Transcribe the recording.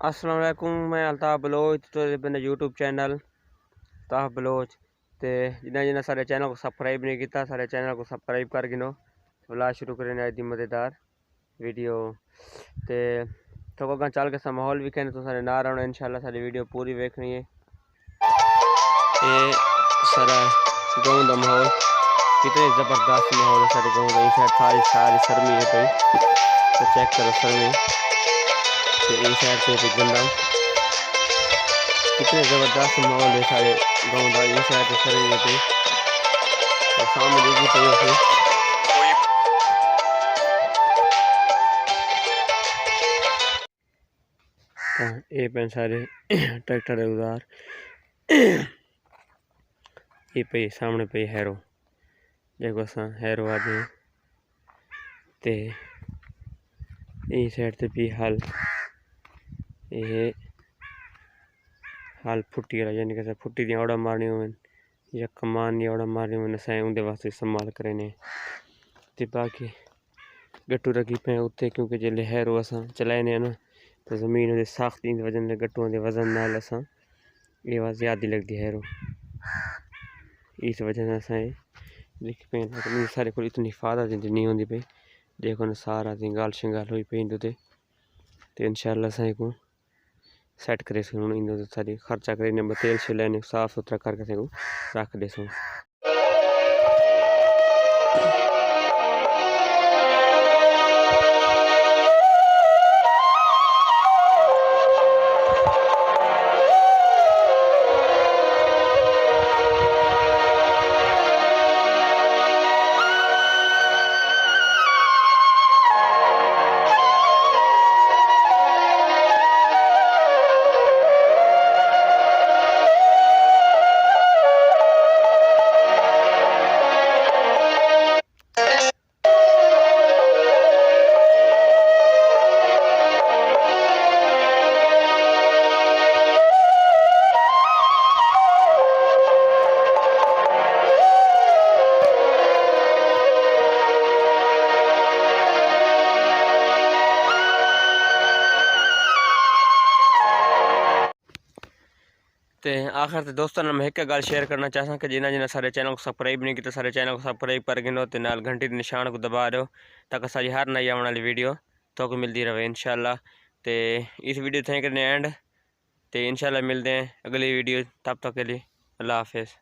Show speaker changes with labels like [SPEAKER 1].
[SPEAKER 1] अस्सलाम वालेकुम, मैं अल्ताफ़ बलोच तो अपने यूट्यूब चैनल अल्ताफ़ बलोच ते जिन्हें सारे चैनल को सब्सक्राइब नहीं किया सारे चैनल को सब्सक्राइब कर गिनो। तो शुरू करें आज दी मज़ेदार वीडियो ते तो अगर चल के माहौल भी कहने तो सारे ना रहना इंशाल्लाह सारी वीडियो पूरी देखनी है। ये सारा गाँव का माहौल कितने ज़बरदस्त माहौल है सारे गाँव का। साइड सारी सारी सरमी है पई तो चेक करो सरमी तो साइड से पे गंदम कितने ज़बरदस्त माहौल है सारे गाँव का। ये साइड से सरमी है पई और सामने देखी पई उसे ये पेन सारे ट्रैक्टर उधार ये पे सामने पे हैरो देखो असा हैरो आदमी ते साइड से भी हल ये हल फुट्टी वाला यानी कि फुट्टी दी औड़ा मारनी हो या कमान दी औड़ा मारनी हो असें उनके वास्ते इस्तेमाल करें ते बाकी गट्टू रखी पे उत्ते क्योंकि जेल्ले हैरो असा चलाने ना तो ज़मीन सख्त इन वजन गट्टुओं के वजन नाल असा ये बात ज़्यादा लगती हैरो इस वजह से देख पे सारे को इतनी हिफाजत नहीं होती पई देखो ना सारा दिन गाल शंगाल हुई पे इंदे तो इंशाल्लाह असें को सेट करे इन सारी खर्चा कर तेल शेल लेने साफ सुथरा करके रख दे सो। तो आखिर तो दोस्तों मैं एक गल शेयर करना चाहता कि जिन्हें सारे चैनल को सब्सक्राइब नहीं किया सारे चैनल को सब्सक्राइब कर गिनो तो नाल घंटी के निशान को दबा दो ताकि सारी हर नई आने वाली वीडियो तो मिलती रहे इंशाल्लाह। तो इस वीडियो थे करने एंड तो इंशाल्लाह मिलते हैं अगली वीडियो, तब तक के लिए अल्लाह हाफिज़।